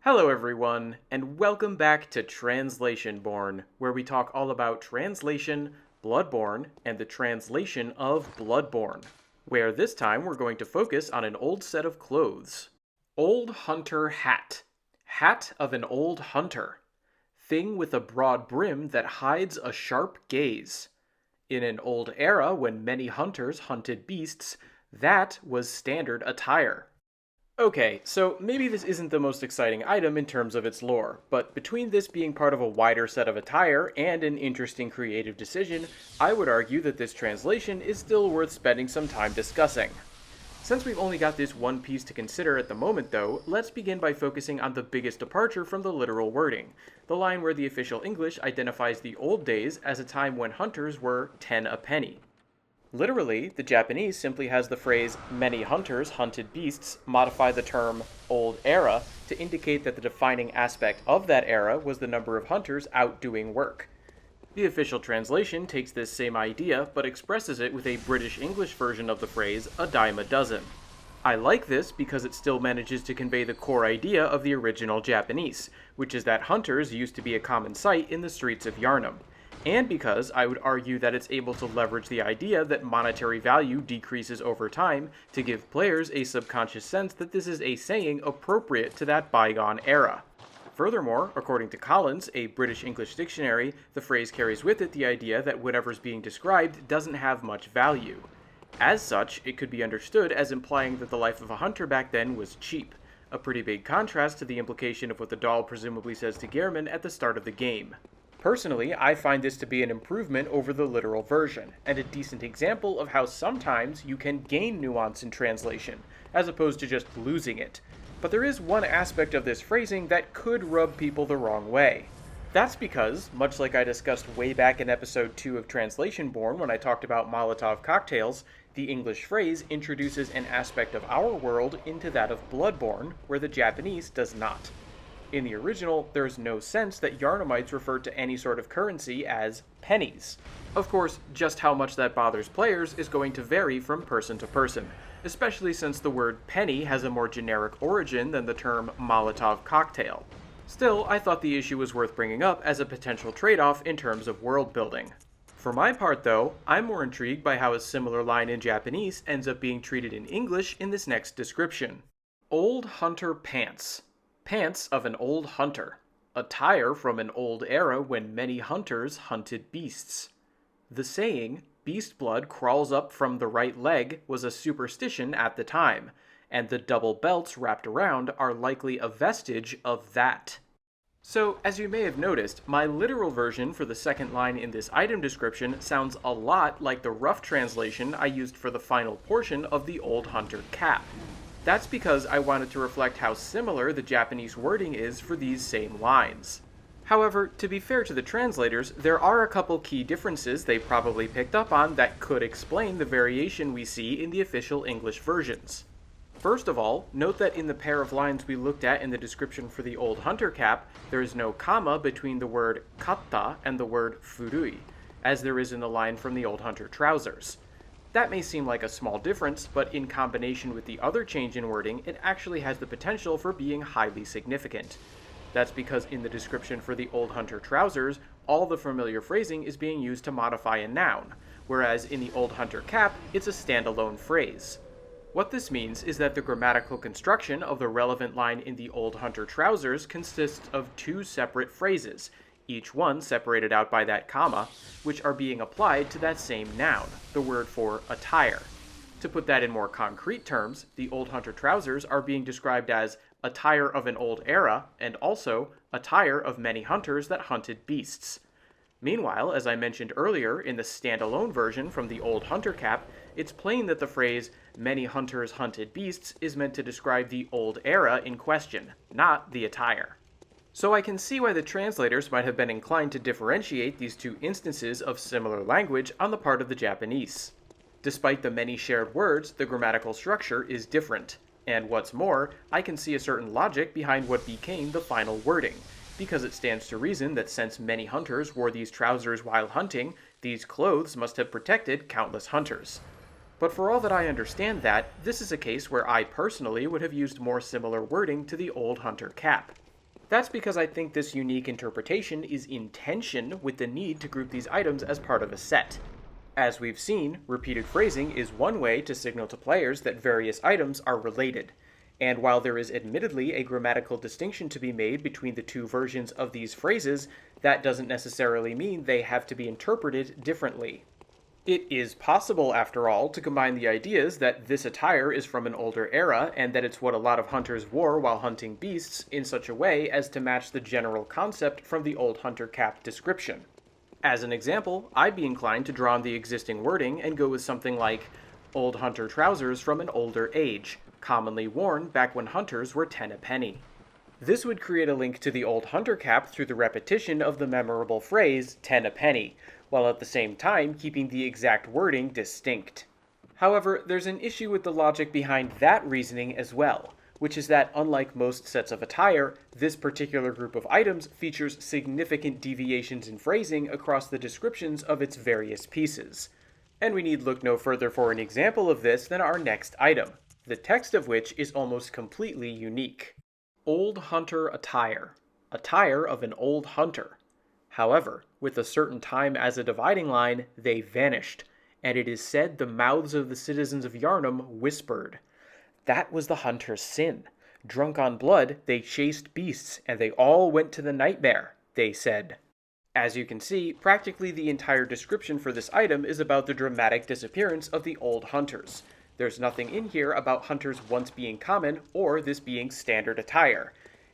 Hello everyone, and welcome back to Translationborne, where we talk all about translation, Bloodborne, and the translation of Bloodborne, where this time we're going to focus on an old set of clothes. Old Hunter Hat. Hat of an Old Hunter. Thing with a broad brim that hides a sharp gaze. In an old era when many hunters hunted beasts, that was standard attire. Okay, so maybe this isn't the most exciting item in terms of its lore, but between this being part of a wider set of attire and an interesting creative decision, I would argue that this translation is still worth spending some time discussing. Since we've only got this one piece to consider at the moment though, let's begin by focusing on the biggest departure from the literal wording, the line where the official English identifies the old days as a time when hunters were 10 a penny. Literally, the Japanese simply has the phrase, many hunters hunted beasts, modify the term old era to indicate that the defining aspect of that era was the number of hunters out doing work. The official translation takes this same idea, but expresses it with a British English version of the phrase, a dime a dozen. I like this because it still manages to convey the core idea of the original Japanese, which is that hunters used to be a common sight in the streets of Yharnam. And because I would argue that it's able to leverage the idea that monetary value decreases over time to give players a subconscious sense that this is a saying appropriate to that bygone era. Furthermore, according to Collins, a British English dictionary, the phrase carries with it the idea that whatever's being described doesn't have much value. As such, it could be understood as implying that the life of a hunter back then was cheap, a pretty big contrast to the implication of what the doll presumably says to Gehrman at the start of the game. Personally, I find this to be an improvement over the literal version, and a decent example of how sometimes you can gain nuance in translation, as opposed to just losing it. But there is one aspect of this phrasing that could rub people the wrong way. That's because, much like I discussed way back in episode 2 of Translationborne when I talked about Molotov cocktails, the English phrase introduces an aspect of our world into that of Bloodborne, where the Japanese does not. In the original, there's no sense that Yharnamites referred to any sort of currency as pennies. Of course, just how much that bothers players is going to vary from person to person, especially since the word penny has a more generic origin than the term Molotov cocktail. Still, I thought the issue was worth bringing up as a potential trade-off in terms of world building. For my part though, I'm more intrigued by how a similar line in Japanese ends up being treated in English in this next description. Old Hunter Pants. Pants of an old hunter. Attire from an old era when many hunters hunted beasts. The saying, beast blood crawls up from the right leg, was a superstition at the time, and the double belts wrapped around are likely a vestige of that. So, as you may have noticed, my literal version for the second line in this item description sounds a lot like the rough translation I used for the final portion of the Old Hunter cap. That's because I wanted to reflect how similar the Japanese wording is for these same lines. However, to be fair to the translators, there are a couple key differences they probably picked up on that could explain the variation we see in the official English versions. First of all, note that in the pair of lines we looked at in the description for the Old Hunter cap, there is no comma between the word katta and the word furui, as there is in the line from the Old Hunter Trousers. That may seem like a small difference, but in combination with the other change in wording, it actually has the potential for being highly significant. That's because in the description for the Old Hunter Trousers, all the familiar phrasing is being used to modify a noun, whereas in the Old Hunter cap, it's a standalone phrase. What this means is that the grammatical construction of the relevant line in the Old Hunter Trousers consists of two separate phrases, each one separated out by that comma, which are being applied to that same noun, the word for attire. To put that in more concrete terms, the Old Hunter Trousers are being described as attire of an old era, and also attire of many hunters that hunted beasts. Meanwhile, as I mentioned earlier in the standalone version from the Old Hunter cap, it's plain that the phrase, many hunters hunted beasts, is meant to describe the old era in question, not the attire. So I can see why the translators might have been inclined to differentiate these two instances of similar language on the part of the Japanese. Despite the many shared words, the grammatical structure is different. And what's more, I can see a certain logic behind what became the final wording, because it stands to reason that since many hunters wore these trousers while hunting, these clothes must have protected countless hunters. But for all that I understand that, this is a case where I personally would have used more similar wording to the Old Hunter cap. That's because I think this unique interpretation is in tension with the need to group these items as part of a set. As we've seen, repeated phrasing is one way to signal to players that various items are related. And while there is admittedly a grammatical distinction to be made between the two versions of these phrases, that doesn't necessarily mean they have to be interpreted differently. It is possible, after all, to combine the ideas that this attire is from an older era and that it's what a lot of hunters wore while hunting beasts in such a way as to match the general concept from the Old Hunter cap description. As an example, I'd be inclined to draw on the existing wording and go with something like Old Hunter Trousers from an older age, commonly worn back when hunters were 10 a penny. This would create a link to the Old Hunter cap through the repetition of the memorable phrase 10 a penny, while at the same time keeping the exact wording distinct. However, there's an issue with the logic behind that reasoning as well, which is that unlike most sets of attire, this particular group of items features significant deviations in phrasing across the descriptions of its various pieces. And we need look no further for an example of this than our next item, the text of which is almost completely unique. Old Hunter attire. Attire of an old hunter. However, with a certain time as a dividing line, they vanished, and it is said the mouths of the citizens of Yharnam whispered. That was the hunter's sin. Drunk on blood, they chased beasts, and they all went to the nightmare, they said. As you can see, practically the entire description for this item is about the dramatic disappearance of the old hunters. There's nothing in here about hunters once being common or this being standard attire.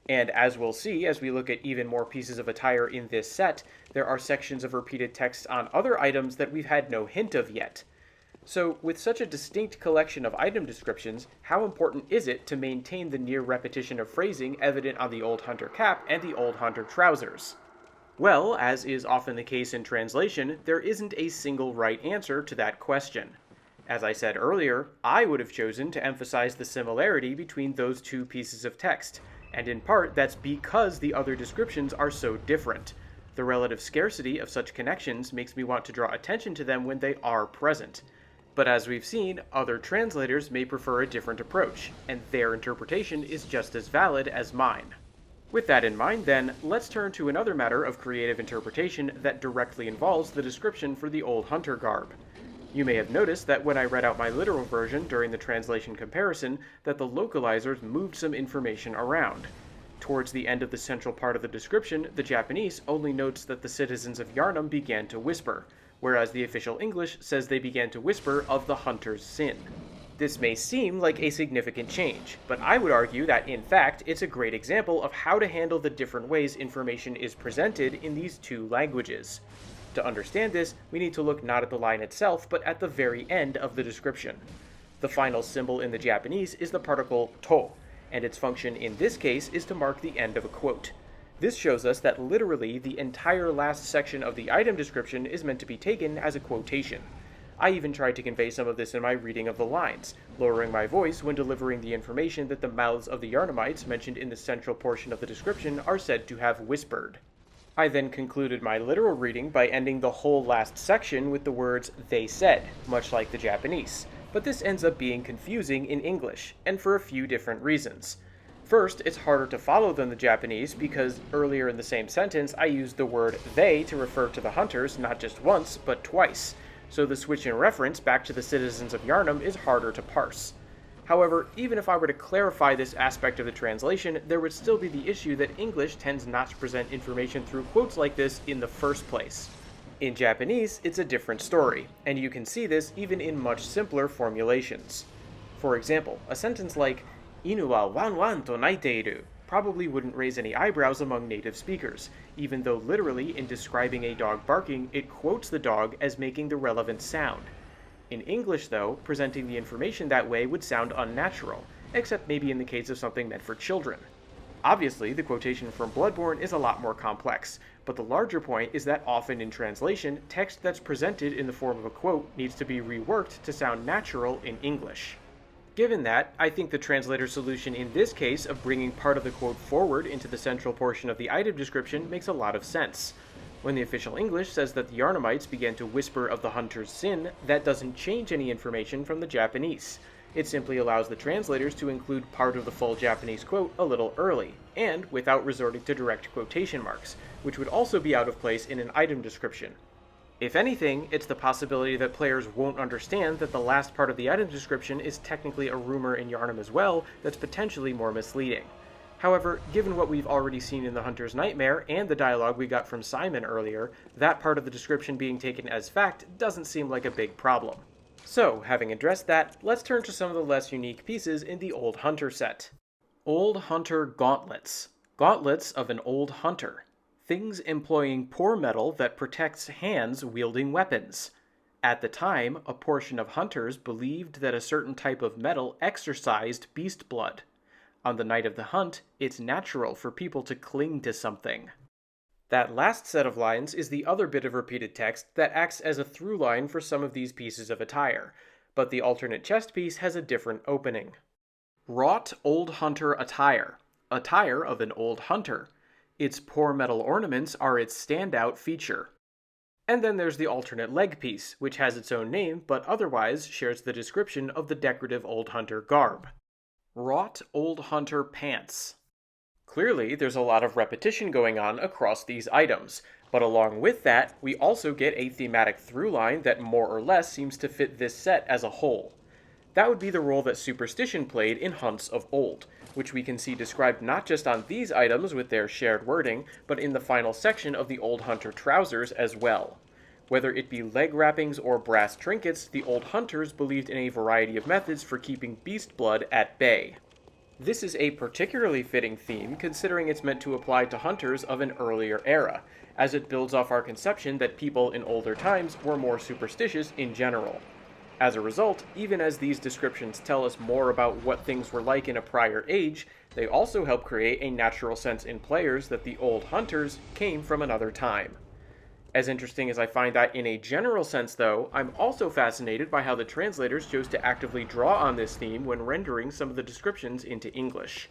And as we'll see as we look at even more pieces of attire in this set, there are sections of repeated text on other items that we've had no hint of yet. So, with such a distinct collection of item descriptions, how important is it to maintain the near repetition of phrasing evident on the Old Hunter cap and the Old Hunter Trousers? Well, as is often the case in translation, there isn't a single right answer to that question. As I said earlier, I would have chosen to emphasize the similarity between those two pieces of text, and in part that's because the other descriptions are so different. The relative scarcity of such connections makes me want to draw attention to them when they are present. But as we've seen, other translators may prefer a different approach, and their interpretation is just as valid as mine. With that in mind, then, let's turn to another matter of creative interpretation that directly involves the description for the Old Hunter garb. You may have noticed that when I read out my literal version during the translation comparison, that the localizers moved some information around. Towards the end of the central part of the description, the Japanese only notes that the citizens of Yharnam began to whisper, whereas the official English says they began to whisper of the hunter's sin. This may seem like a significant change, but I would argue that, in fact, it's a great example of how to handle the different ways information is presented in these two languages. To understand this, we need to look not at the line itself, but at the very end of the description. The final symbol in the Japanese is the particle to, and its function in this case is to mark the end of a quote. This shows us that literally the entire last section of the item description is meant to be taken as a quotation. I even tried to convey some of this in my reading of the lines, lowering my voice when delivering the information that the mouths of the Yharnamites mentioned in the central portion of the description are said to have whispered. I then concluded my literal reading by ending the whole last section with the words "they said," much like the Japanese, but this ends up being confusing in English, and for a few different reasons. First, it's harder to follow than the Japanese because earlier in the same sentence I used the word "they" to refer to the hunters not just once, but twice, so the switch in reference back to the citizens of Yharnam is harder to parse. However, even if I were to clarify this aspect of the translation, there would still be the issue that English tends not to present information through quotes like this in the first place. In Japanese, it's a different story, and you can see this even in much simpler formulations. For example, a sentence like, "Inu wa wan wan to naiteiru" probably wouldn't raise any eyebrows among native speakers, even though literally in describing a dog barking, it quotes the dog as making the relevant sound. In English, though, presenting the information that way would sound unnatural, except maybe in the case of something meant for children. Obviously, the quotation from Bloodborne is a lot more complex, but the larger point is that often in translation, text that's presented in the form of a quote needs to be reworked to sound natural in English. Given that, I think the translator's solution in this case of bringing part of the quote forward into the central portion of the item description makes a lot of sense. When the official English says that the Yharnamites began to whisper of the hunter's sin, that doesn't change any information from the Japanese. It simply allows the translators to include part of the full Japanese quote a little early. and without resorting to direct quotation marks, which would also be out of place in an item description. If anything, it's the possibility that players won't understand that the last part of the item description is technically a rumor in Yharnam as well that's potentially more misleading. However, given what we've already seen in the Hunter's Nightmare and the dialogue we got from Simon earlier, that part of the description being taken as fact doesn't seem like a big problem. So, having addressed that, let's turn to some of the less unique pieces in the Old Hunter set. Old Hunter Gauntlets. Gauntlets of an Old Hunter. Things employing poor metal that protects hands wielding weapons. At the time, a portion of hunters believed that a certain type of metal exorcised beast blood. On the night of the hunt, it's natural for people to cling to something. That last set of lines is the other bit of repeated text that acts as a through line for some of these pieces of attire, but the alternate chest piece has a different opening. Wrought Old Hunter Attire. Attire of an Old Hunter. Its poor metal ornaments are its standout feature. And then there's the alternate leg piece, which has its own name, but otherwise shares the description of the Decorative Old Hunter Garb. Wrought Old Hunter Pants. Clearly, there's a lot of repetition going on across these items, but along with that, we also get a thematic through line that more or less seems to fit this set as a whole. That would be the role that Superstition played in hunts of old, which we can see described not just on these items with their shared wording, but in the final section of the Old Hunter Trousers as well. Whether it be leg wrappings or brass trinkets, the Old Hunters believed in a variety of methods for keeping beast blood at bay. This is a particularly fitting theme considering it's meant to apply to hunters of an earlier era, as it builds off our conception that people in older times were more superstitious in general. As a result, even as these descriptions tell us more about what things were like in a prior age, they also help create a natural sense in players that the Old Hunters came from another time. As interesting as I find that in a general sense, though, I'm also fascinated by how the translators chose to actively draw on this theme when rendering some of the descriptions into English.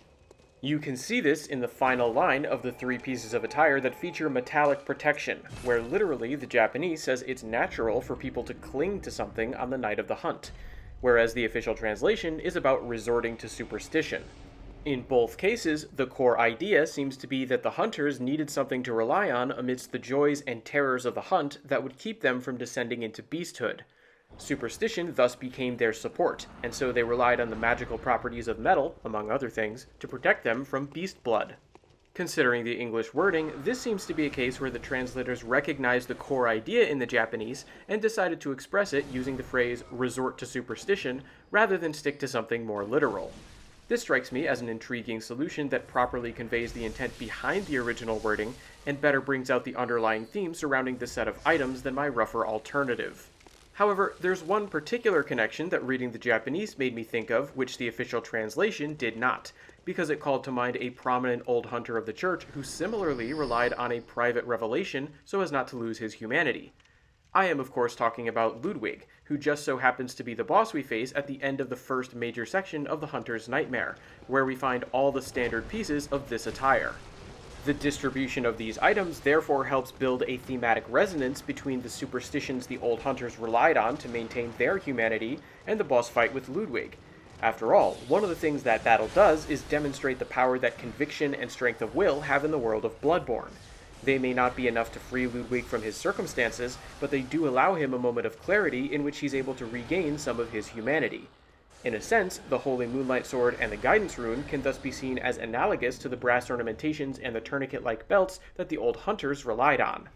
You can see this in the final line of the three pieces of attire that feature metallic protection, where literally the Japanese says it's natural for people to cling to something on the night of the hunt, whereas the official translation is about resorting to superstition. In both cases, the core idea seems to be that the hunters needed something to rely on amidst the joys and terrors of the hunt that would keep them from descending into beasthood. Superstition thus became their support, and so they relied on the magical properties of metal, among other things, to protect them from beast blood. Considering the English wording, this seems to be a case where the translators recognized the core idea in the Japanese and decided to express it using the phrase resort to superstition rather than stick to something more literal. This strikes me as an intriguing solution that properly conveys the intent behind the original wording and better brings out the underlying theme surrounding the set of items than my rougher alternative. However, there's one particular connection that reading the Japanese made me think of which the official translation did not, because it called to mind a prominent old hunter of the church who similarly relied on a private revelation so as not to lose his humanity. I am of course talking about Ludwig, who just so happens to be the boss we face at the end of the first major section of the Hunter's Nightmare, where we find all the standard pieces of this attire. The distribution of these items therefore helps build a thematic resonance between the superstitions the old hunters relied on to maintain their humanity and the boss fight with Ludwig. After all, one of the things that battle does is demonstrate the power that conviction and strength of will have in the world of Bloodborne. They may not be enough to free Ludwig from his circumstances, but they do allow him a moment of clarity in which he's able to regain some of his humanity. In a sense, the Holy Moonlight Sword and the Guidance Rune can thus be seen as analogous to the brass ornamentations and the tourniquet-like belts that the old hunters relied on.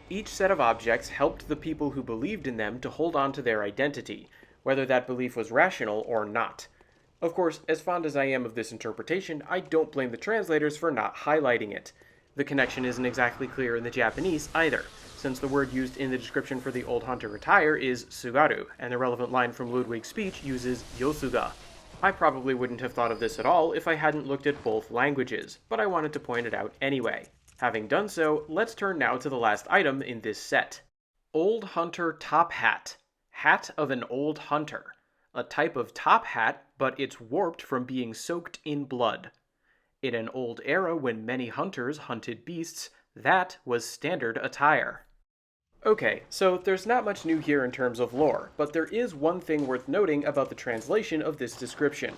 Each set of objects helped the people who believed in them to hold on to their identity, whether that belief was rational or not. Of course, as fond as I am of this interpretation, I don't blame the translators for not highlighting it. The connection isn't exactly clear in the Japanese either, since the word used in the description for the old hunter attire is sugaru, and the relevant line from Ludwig's speech uses yosuga. I probably wouldn't have thought of this at all if I hadn't looked at both languages, but I wanted to point it out anyway. Having done so, let's turn now to the last item in this set. Old Hunter Top Hat. Hat of an Old Hunter. A type of top hat, but it's warped from being soaked in blood. In an old era when many hunters hunted beasts, that was standard attire. Okay, so there's not much new here in terms of lore, but there is one thing worth noting about the translation of this description.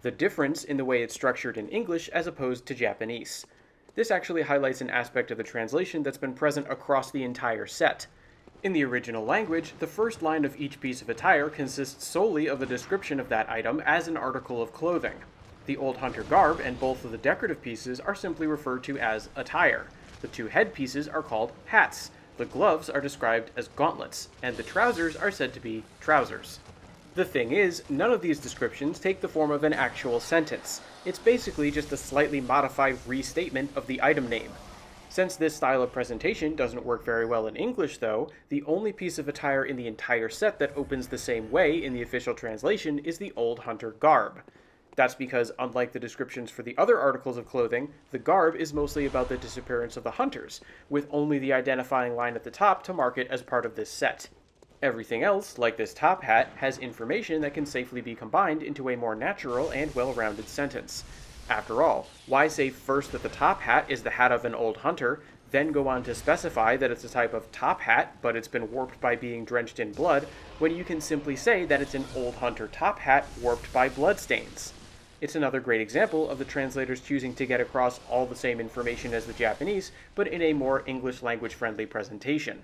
the difference in the way it's structured in English as opposed to Japanese. This actually highlights an aspect of the translation that's been present across the entire set. In the original language, the first line of each piece of attire consists solely of a description of that item as an article of clothing. The Old Hunter Garb and both of the decorative pieces are simply referred to as attire. The two head pieces are called hats, the gloves are described as gauntlets, and the trousers are said to be trousers. The thing is, none of these descriptions take the form of an actual sentence. It's basically just a slightly modified restatement of the item name. Since this style of presentation doesn't work very well in English, though, the only piece of attire in the entire set that opens the same way in the official translation is the Old Hunter Garb. That's because, unlike the descriptions for the other articles of clothing, the garb is mostly about the disappearance of the hunters, with only the identifying line at the top to mark it as part of this set. Everything else, like this top hat, has information that can safely be combined into a more natural and well-rounded sentence. After all, why say first that the top hat is the hat of an old hunter, then go on to specify that it's a type of top hat, but it's been warped by being drenched in blood, when you can simply say that it's an old hunter top hat warped by bloodstains? It's another great example of the translators choosing to get across all the same information as the Japanese, but in a more English language-friendly presentation.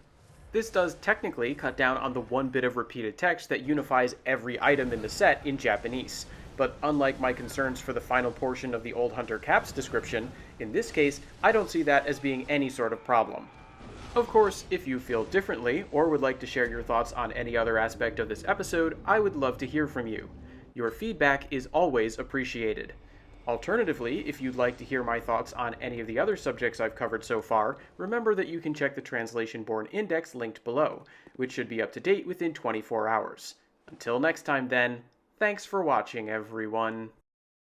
This does technically cut down on the one bit of repeated text that unifies every item in the set in Japanese, but unlike my concerns for the final portion of the Old Hunter cap's description, in this case, I don't see that as being any sort of problem. Of course, if you feel differently, or would like to share your thoughts on any other aspect of this episode, I would love to hear from you. Your feedback is always appreciated. Alternatively, if you'd like to hear my thoughts on any of the other subjects I've covered so far, remember that you can check the Translationborne index linked below, which should be up to date within 24 hours. Until next time then, thanks for watching everyone.